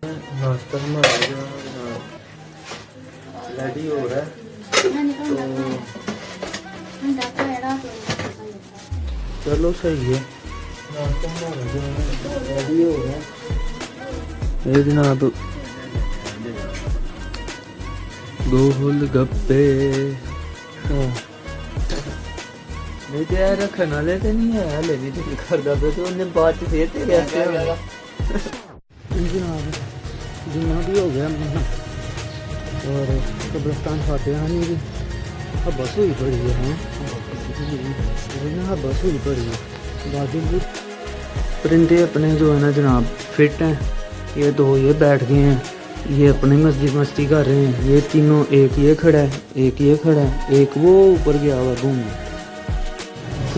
नाश्ता हमारा रेडी हो रहा है तो चलो सही है। नाश्ता हमारा रेडी हो रहा है ये जनाब, गोल गप्पे। नहीं तो यार रखने वाले तो नहीं है, हले भी दिल करदा पे तो उन्हें बाद च फिर तेरे आस्ते होगा। जनाब जुम्मा भी हो गया और कब्रिस्तान फातिहा नहीं भी अब बस हुई पड़ी है बस हुई पड़ी है। बाकी परिंदे अपने जो है ना जनाब फिट हैं, ये दो ये बैठ गए हैं, ये अपनी मस्ती कर रहे हैं, ये तीनों, एक ये खड़ा है, एक ये खड़ा है, एक वो ऊपर गया हुआ घूमने।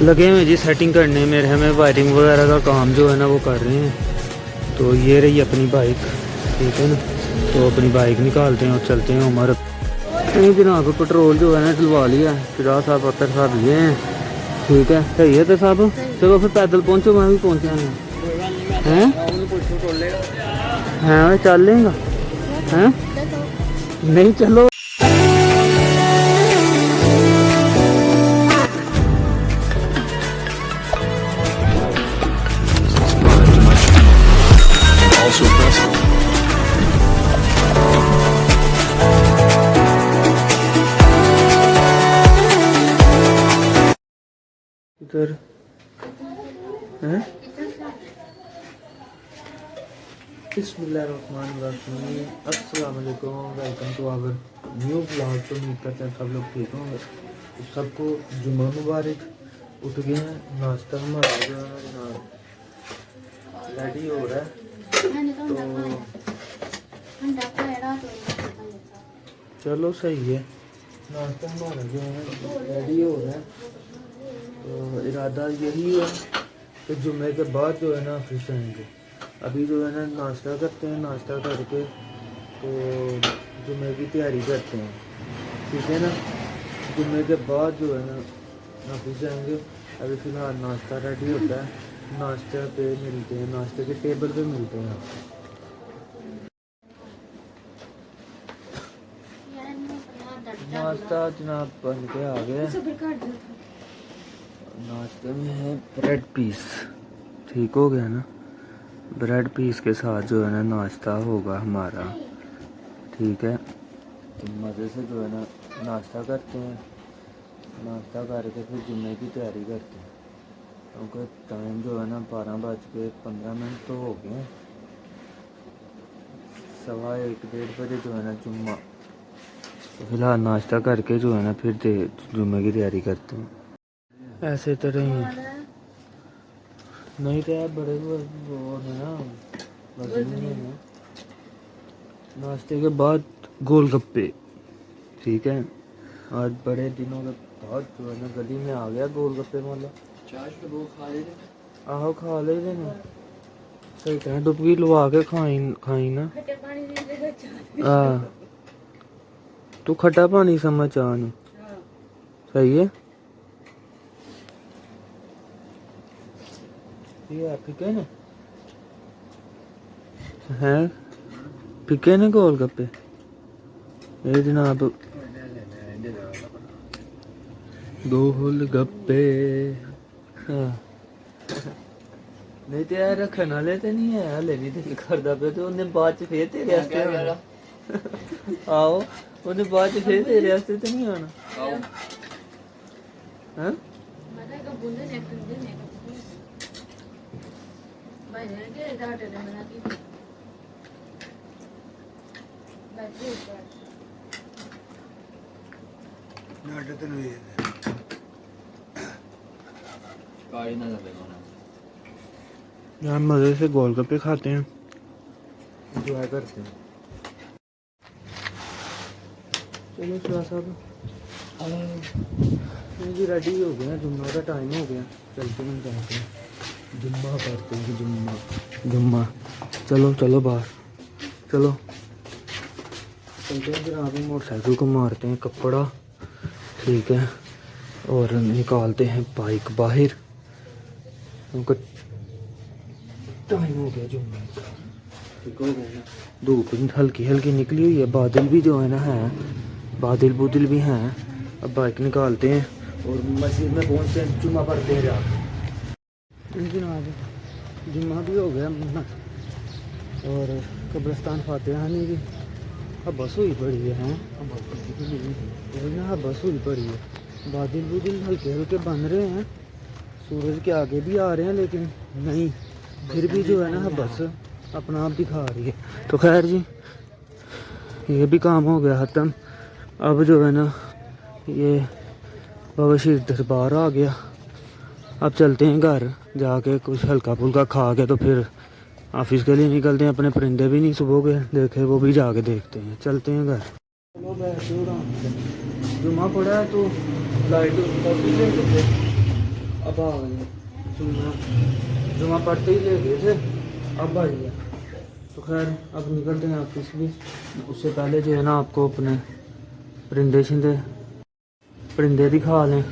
लगे हुए जी सेटिंग करने मेरे, हमें वायरिंग वगैरह का काम जो है ना वो कर रहे हैं। तो ये रही अपनी बाइक, ठीक है ना, तो अपनी बाइक निकालते हैं और चलते हैं उमर। नहीं जनाब पेट्रोल जो है ना डलवा लिया, 50 साहब 70 साहब ये हैं, ठीक है सही है। तो साहब चलो फिर पैदल पहुँचो, मैं भी पहुँचा हैं हैं चल लेगा हैं नहीं चलो। इधर हैं बिस्मिल्लाहिर्रहमानिर्रहीम, अस्सलाम वालेकुम, welcome to our new blog. तो उम्मीद करते हैं सब लोग ठीक होंगे। तो सबको जुम्मा मुबारक। उठ गए हैं, नाश्ता हमारा जो है रेडी हो रहा है तो चलो सही है। नाश्ता हमारा जो है रेडी हो रहा है, तो इरादा यही है कि जुम्मे के बाद जो है ना ऑफिस आएंगे। अभी जो है ना नाश्ता करते हैं, नाश्ता करके तो जुम्मे की तैयारी करते हैं, ठीक है ना। जुम्मे के बाद जो है ना ऑफिस जाएंगे। अभी फ़िलहाल नाश्ता रेडी होता है, नाश्ते पे मिलते हैं, नाश्ते के टेबल पे मिलते हैं। नाश्ता जनाब बन के आ गया। नाश्ते में है ब्रेड पीस, ठीक हो गया ना। ब्रेड पीस के साथ जो है ना नाश्ता होगा हमारा, ठीक है। तो मज़े से जो है ना नाश्ता करते हैं, नाश्ता करके फिर जुम्मे की तैयारी करते हैं, क्योंकि टाइम जो है ना 12:15 तो हो गए हैं। 1:15 बजे जो है ना जुम्मा। तो फिलहाल नाश्ता करके जो है ना फिर जुम्मे की तैयारी करते हैं। ऐसे तो नहीं नहीं तो यार बड़े वो है ना है। नाश्ते के बाद गोलगप्पे, ठीक है। आज बड़े दिनों के बाद जो है ना गली में आ गया गोलगप्पे वाला। आहो खा ले ना, सही कह डुबकी लवा के खाई ना। तू खट्टा पानी समझ आ नहीं, सही है। ये फिके ने हैं, फिके ने गोलगप्पे ये जनाब, गोलगप्पे। हाँ नहीं तो यार रखने वाले तो नहीं है, हले भी दिल करदा पे तो उन्हें बाद च फिर तेरे आस्ते होना। आओ उन्हें बाद च फिर तेरे आस्ते तो नहीं आना। हाँ यार मज़े से गोलगप्पे खाते हैं, एंजॉय करते हैं। चलो शाह साहब जी रेडी हो गया, जुम्मा का टाइम हो गया, चलते हैं जाते हैं जुम्मा करते हैं। जुम्मा जुम्मा चलो चलो बाहर चलो चलते हैं। फिर आगे मोटरसाइकिल को मारते हैं कपड़ा, ठीक है, और निकालते हैं बाइक बाहर, क्योंकि टाइम हो गया जुम्मे का। ठीक हो गए ना। धूप हल्की हल्की निकली हुई है, बादल भी जो है ना है, बादल बुदल भी हैं। अब बाइक निकालते हैं और मस्जिद में पहुंचते हैं, जुम्मा पढ़ते हैं जाकर। जनाब जुम्मा भी हो गया और कब्रिस्तान फातिहानी भी अब बस हुई पड़ी है। वही ना, बस हुई पड़ी है। बादल बुदल हल्के हल्के बन रहे हैं, सूरज के आगे भी आ रहे हैं, लेकिन नहीं फिर भी जो है ना बस अपना आप दिखा रही है। तो खैर जी, ये भी काम हो गया ख़त्म। अब जो है ना ये बाबा शीर दरबार आ गया। अब चलते हैं घर, जाके कुछ हल्का फुल्का खा के तो फिर ऑफिस के लिए निकलते हैं। अपने परिंदे भी नहीं सुबह के देखे, वो भी जाके देखते हैं। चलते हैं घर। चलो बैठो आराम से। जुम्मा पड़ा है तो लाइट अब आ गए। जुम्मा पढ़ते ही ले गए थे, अब आ गया। तो खैर अब निकलते हैं ऑफिस भी। उससे पहले जो है ना आपको अपने परिंदे दिखा लें।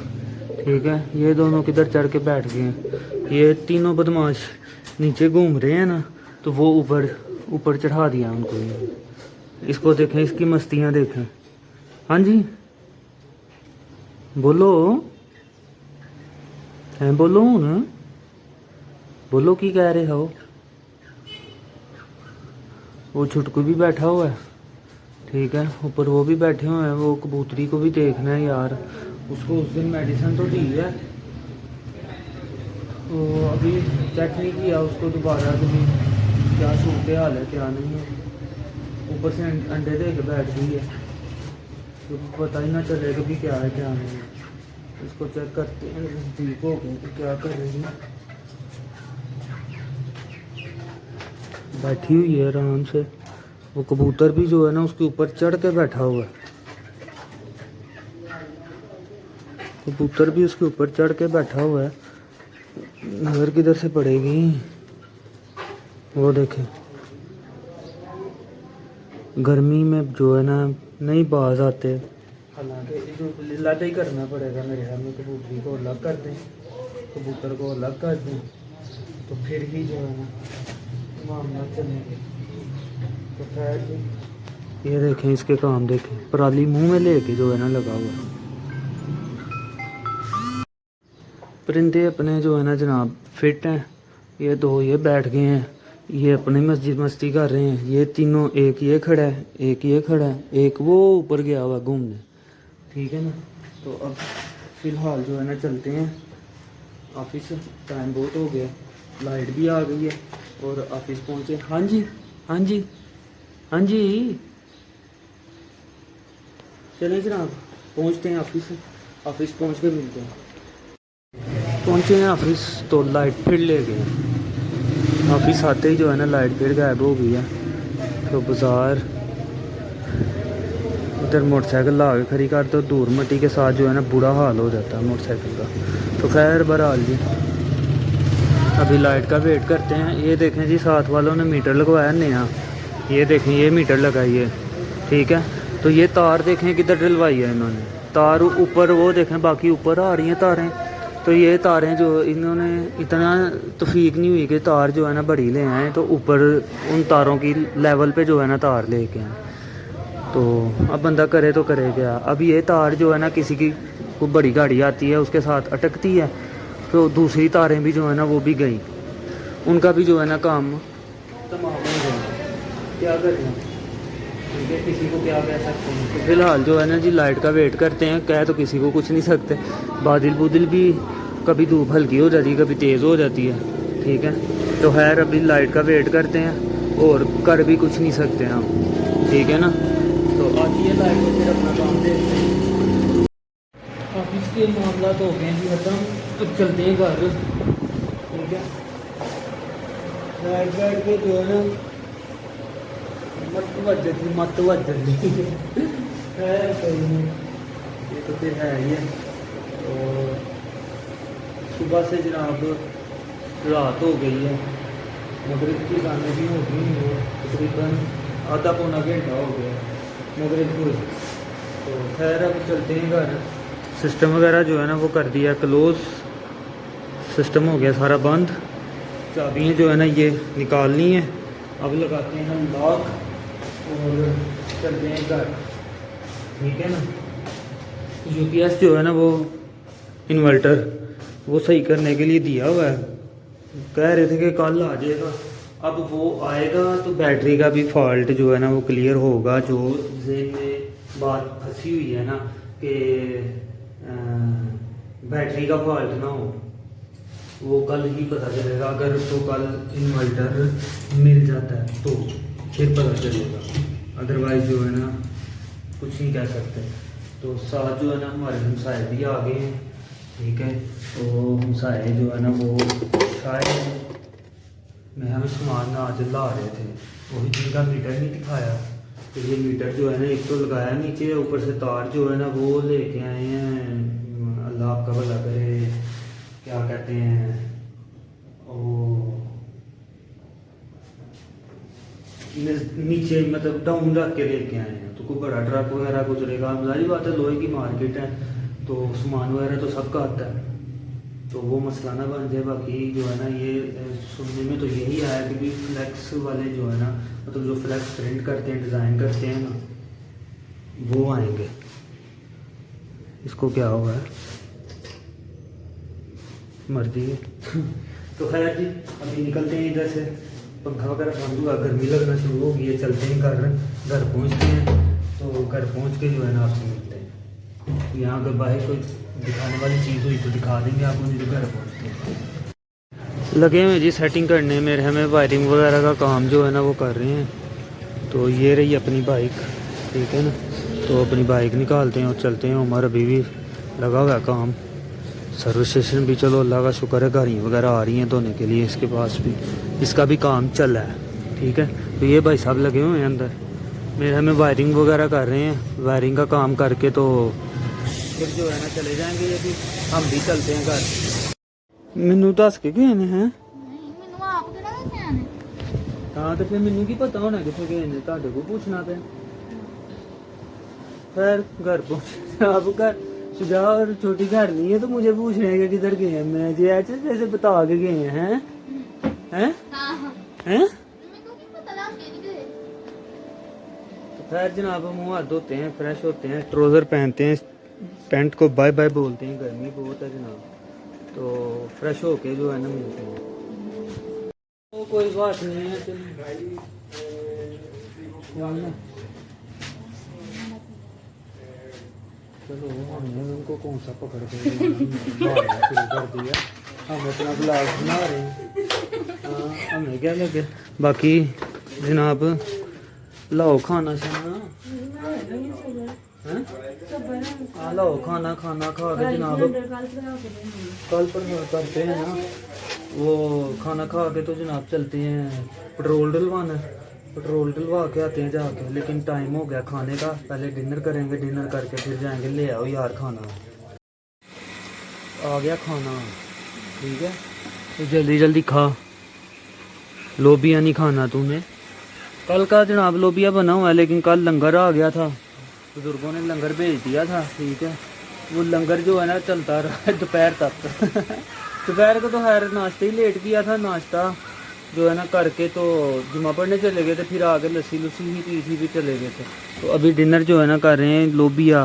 ठीक है, ये दोनों किधर चढ़ के बैठ गए हैं। ये तीनों बदमाश नीचे घूम रहे हैं ना, तो वो ऊपर चढ़ा दिया उनको। इसको देखें, इसकी मस्तियाँ देखें। हाँ जी बोलो, हैं बोलो ना, बोलो की कह रहे हो। वो छुटकू भी बैठा हुआ है। ठीक है, ऊपर वो भी बैठे हुए हैं। वो कबूतरी को भी देखना है यार, उसको उस दिन मेडिसिन तो दी है, तो अभी चेक नहीं किया उसको दोबारा कभी, क्या सूरत हाल है क्या नहीं है। ऊपर से अंडे दे के बैठ गई है, तो पता ही ना चले कभी क्या है क्या नहीं है। इसको चेक करते हैं, नज़दीक हो गए तो क्या कर रही है। बैठी हुई है आराम से। वो कबूतर भी जो है ना उसके ऊपर चढ़ के बैठा हुआ है। कबूतर भी उसके ऊपर चढ़ के बैठा हुआ है। नजर किधर से पड़ेगी, वो देखें। गर्मी में जो है ना नहीं बाज आते, हालांकि लाटा ही करना पड़ेगा मेरे ख्याल में। कबूतरी को अलग कर दें, कबूतर को अलग कर दें, तो फिर ही जो है ना मामला चलेंगे। तो खैर जी, ये देखें इसके काम देखें, पराली मुंह में लेके जो है ना लगा हुआ। परिंदे अपने जो है ना जनाब फिट हैं। ये दो ये बैठ गए हैं, ये अपनी मस्ती कर रहे हैं। ये तीनों, एक ये खड़ा है, एक ये खड़ा है, एक वो ऊपर गया हुआ घूमने। ठीक है ना, तो अब फ़िलहाल जो है ना चलते हैं ऑफिस। टाइम बहुत हो गया, लाइट भी आ गई है और ऑफिस पहुँचे। हाँ जी हाँ जी हाँ जी, चलें जनाब, पहुँचते हैं ऑफिस पहुँच के मिलते हैं। पहुँचे हैं ऑफिस तो लाइट फिर ले गए। ऑफिस आते ही जो है ना लाइट फिर गायब हो गई है। तो बाज़ार इधर मोटरसाइकिल ला के खड़ी कर तो दूर मट्टी के साथ जो है ना बुरा हाल हो जाता है मोटरसाइकिल का। तो खैर बहरहाल जी, अभी लाइट का वेट करते हैं। ये देखें जी, साथ वालों ने मीटर लगवाया नया। ये देखें, ये मीटर लगाई है। ठीक है, तो ये तार देखें किधर डलवाई है इन्होंने। तार ऊपर वो देखें, बाकी ऊपर आ रही हैं तारें। तो ये तारें जो इन्होंने इतना तौफीक नहीं हुई कि तार जो है ना बड़ी ले आएँ, तो ऊपर उन तारों की लेवल पे जो है ना तार लेके आएँ। तो अब बंदा करे तो करे क्या। अब ये तार जो है ना किसी की कोई बड़ी गाड़ी आती है उसके साथ अटकती है, तो दूसरी तारें भी जो है ना वो भी गई, उनका भी जो है ना काम तमाम हो गया। क्या करें, किसी को क्या कह सकते हैं। तो फिलहाल जो है ना जी लाइट का वेट करते हैं। कह तो किसी को कुछ नहीं सकते। बादल बुदल भी कभी धूप हल्की हो जाती है, कभी तेज़ हो जाती है। ठीक है, तो खैर अभी लाइट का वेट करते हैं और कर भी कुछ नहीं सकते हम। ठीक है ना, तो आती है लाइट में, फिर अपना काम देखते हैं। ऑफिस के मामला तो हो गए जी खत्म, अब चलते हैं घर। ठीक है, लाइट के जो है ना मत वजह है कोई नहीं, ये तो फिर है ही है। और सुबह से जनाब रात हो गई है, मगरिब की गाने भी हो गई है, तकरीबन आधा पौना घंटा हो गया मगरिब को। तो खैर अब चलते हैं घर। सिस्टम वगैरह जो है ना वो कर दिया क्लोज़, सिस्टम हो गया सारा बंद। चाबियाँ जो है ना ये निकालनी है अब लगाते हैं हम लॉक और चलते हैं घर, ठीक है ना। यूपीएस जो है ना वो इन्वर्टर वो सही करने के लिए दिया हुआ है, कह रहे थे कि कल आ जाएगा। अब वो आएगा तो बैटरी का भी फॉल्ट जो है ना वो क्लियर होगा। जो जेन में बात फंसी हुई है ना कि बैटरी का फॉल्ट ना हो, वो कल ही पता चलेगा। अगर तो कल इन्वर्टर मिल जाता है तो फिर पता चलेगा, अदरवाइज जो है ना कुछ नहीं कह सकते। तो साथ जो है ना हमारे हमसाए भी आ गए हैं, ठीक है। तो हमसाए जो है ना वो शायद मैं हमें सामान ना आज ला रहे थे, वही जिनका मीटर नहीं दिखाया। तो ये मीटर जो है ना एक तो लगाया नीचे, ऊपर से तार जो है ना वो लेके आए हैं, अल्लाह आपका भला करे, क्या कहते हैं ओ नीचे मतलब डाउन रख के लेके आए हैं। तो कोई बड़ा ट्रक वगैरह गुजरेगा, जाहिर बात है लोहे की मार्केट है तो सामान वगैरह तो सबका आता है, तो वो मसला ना बन जाए। बाकी जो है ना ये सुनने में तो यही आया कि फ्लैक्स वाले जो है ना, मतलब जो फ्लैक्स प्रिंट करते हैं, डिज़ाइन करते हैं ना, वो आएंगे। इसको क्या हुआ है, मर्जी है। तो खैर जी अभी निकलते हैं इधर से, पंखा वगैरह बंद हुआ, गर्मी लगना शुरू हो गई है, चलते हैं घर पहुँचते हैं। तो घर पहुँच के जो है ना आपसे मिलते हैं। यहाँ अगर बाहर कोई दिखाने वाली चीज़ हुई तो दिखा देंगे आपको, नहीं तो घर पहुँचते हैं। लगे हुए जी सेटिंग करने मेरे, हमें वायरिंग वगैरह का काम जो है ना वो कर रहे हैं। तो ये रही अपनी बाइक, ठीक है ना। तो अपनी बाइक निकालते हैं और चलते हैं। उमर अभी भी लगा हुआ है काम, सर्विस स्टेशन भी चलो अल्लाह का शुक्र है गाड़ियाँ वगैरह आ रही हैं धोने के लिए, इसके पास भी इसका भी काम चल रहा है, ठीक है। तो ये भाई साहब लगे हुए हैं अंदर, मेरे हमें वायरिंग वगैरह कर रहे हैं। वायरिंग का काम करके तो फिर जो है ना चले जाएंगे, ये भी हम भी चलते हैं घर। मैनू दस के गए हैं हाँ, तो फिर मैनू की पता होना कितने गए हैं, ਤੁਹਾਡੇ को पूछना पे। खैर घर पहुँचे आप, घर सुझा और छोटी घर नहीं है तो मुझे पूछने हैं कि किधर गए हैं। मैं जी ऐसे जैसे बता के गए हैं हैं हैं। तो खैर जनाब हम मुँह हाथ धोते हैं, फ्रेश होते हैं, ट्राउज़र पहनते हैं, पैंट को बाय बाय बोलते हैं, गर्मी बहुत है जनाब। तो फ्रेश होके जो है ना मिलते हैं। तो कोई बात नहीं है, चलो हमने उनको कौन सा पकड़ के शुरू कर दिया, हम अपना ब्लॉग बना रहे हैं। हाँ हमें क्या लगे। बाकी जनाब लाओ खाना शाना, लाओ खाना खा के जनाब कल पर करते हैं ना वो खाना खा के तो जनाब चलते हैं पेट्रोल डलवाना, पेट्रोल डलवा के आते हैं जाके। लेकिन टाइम हो गया खाने का, पहले डिनर करेंगे, डिनर करके फिर जाएंगे। ले आओ यार खाना, आ गया खाना, ठीक है। तो जल्दी जल्दी खा, लोबिया नहीं खाना तूने। कल का जनाब लोबिया बना हुआ है, लेकिन कल लंगर आ गया था, बुजुर्गों ने लंगर भेज दिया था, ठीक है। वो लंगर जो है ना चलता रहा दोपहर तक। दोपहर को तो खैर नाश्ते ही लेट किया था, नाश्ता जो है ना करके तो जुमा पढ़ने चले गए थे, फिर आगे लस्सी लुस्सी ही पी थी भी चले गए थे। तो अभी डिनर जो है ना कर रहे हैं लोबिया।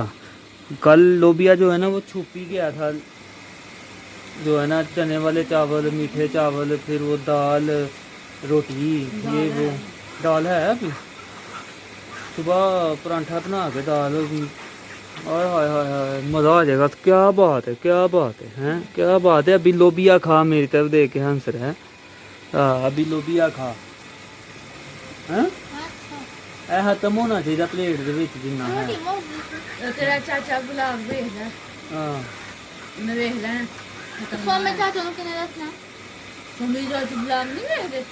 कल लोबिया जो है ना वो छुप ही गया था, जो है ना चने वाले चावल, मीठे चावल, फिर वो दाल रोटी, ये वो दाल है अभी, सुबह परांठा बना के दाल होगी, हाय हाय हाय हाय मज़ा आ जाएगा। क्या बात है, क्या बात है, हैं क्या बात है। अभी लोबिया खा, मेरी तरफ देख के हंस रहा है। अभी लोबिया खा, हैं ऐ खत्म होना चाहिए प्लेट दे विच जिन्ना है। तेरा चाचा गुलाब भेजदा, हां मैं देख लेना। सोमे चाचा नु किने दसना, सोमे चाचा गुलाब नहीं भेजदे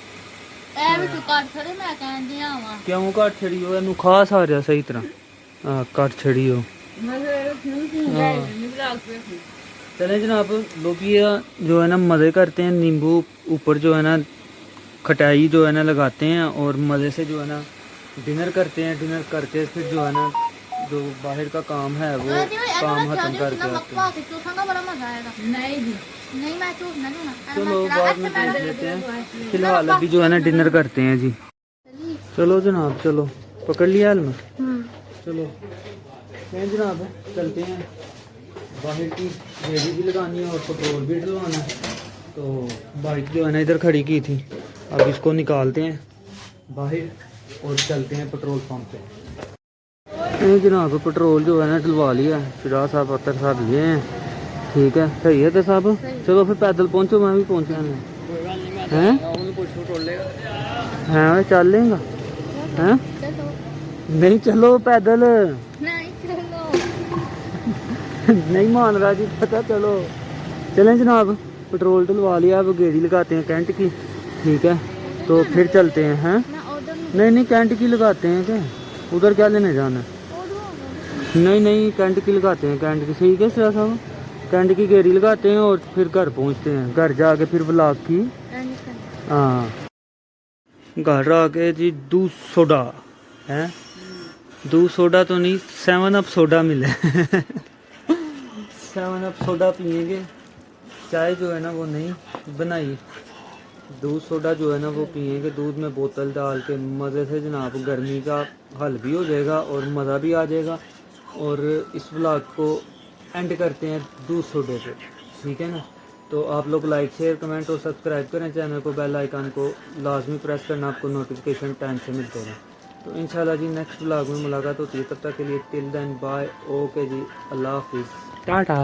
ए विच काट छड़े, मैं कहंदी आवा क्यों काट छड़ी हो, एनु खा सारा सही तरह। काट छड़ी हो, मैं नहीं गुलाब पे। चले जनाब लोबिया जो है ना मज़े करते हैं, नींबू ऊपर जो है ना खटाई जो है ना लगाते हैं और मज़े से जो है ना डिनर करते हैं। डिनर करके फिर जो है ना जो बाहर का काम है वो काम खत्म करके आते हैं। चूसना बड़ा मजा आएगा। नहीं जी नहीं मैं चूसना दूंगा। चलो बाद में देख लेते हैं, फिलहाल अभी जो है ना डिनर करते हैं जी। चलो जनाब चलो, पकड़ लिया हेलमेट। चलो हैं जनाब, चलते हैं। बाहर की रेडी भी लगानी है और पेट्रोल भी डलवाना है। तो बाइक जो है ना इधर खड़ी की थी, अब इसको निकालते हैं बाहर और चलते हैं पेट्रोल पंप पे। नहीं जनाब, पेट्रोल जो है ना डलवा लिया, फिराज साहब अतर साहब ये हैं, ठीक है, सही है तो साहब। चलो फिर पैदल पहुँचो, मैं भी पहुँचा नहीं हैं। हाँ चल लेंगा हैं? चलो नहीं चलो पैदल। नहीं चलो नहीं मान रहा जी, पता चलो। चलें जनाब, पेट्रोल डलवा लिया, अब गेड़ी लगाते हैं कैंट की, ठीक है, तो फिर चलते हैं। हैं मैं ऑर्डर नहीं कैंट की लगाते हैं क्या, उधर क्या लेने जाना है? नहीं कैंट की लगाते हैं, कैंट की सही है सिरा साहब, कैंट की गेड़ी लगाते हैं और फिर घर पहुंचते हैं, घर जाके फिर ब्लॉक की। हाँ घर आके जी दूध सोडा है, दूध सोडा तो नहीं 7 अप सोडा मिले 7 अप सोडा पियेंगे, चाय जो है ना वो नहीं बनाई, दूध सोडा जो है ना वो पियेंगे, दूध में बोतल डाल के मज़े से जनाब, गर्मी का हल भी हो जाएगा और मज़ा भी आ जाएगा। और इस व्लॉग को एंड करते हैं दूध सोडे पे, ठीक है ना। तो आप लोग लाइक शेयर कमेंट और सब्सक्राइब करें चैनल को, बेल आइकन को लाजमी प्रेस करना, आपको नोटिफिकेशन टाइम से मिलते हैं। तो इंशाल्लाह जी नेक्स्ट व्लॉग में मुलाकात होती है, तब तक के लिए टिल देन बाय, ओके जी, अल्लाह हाफिज़, टाटा।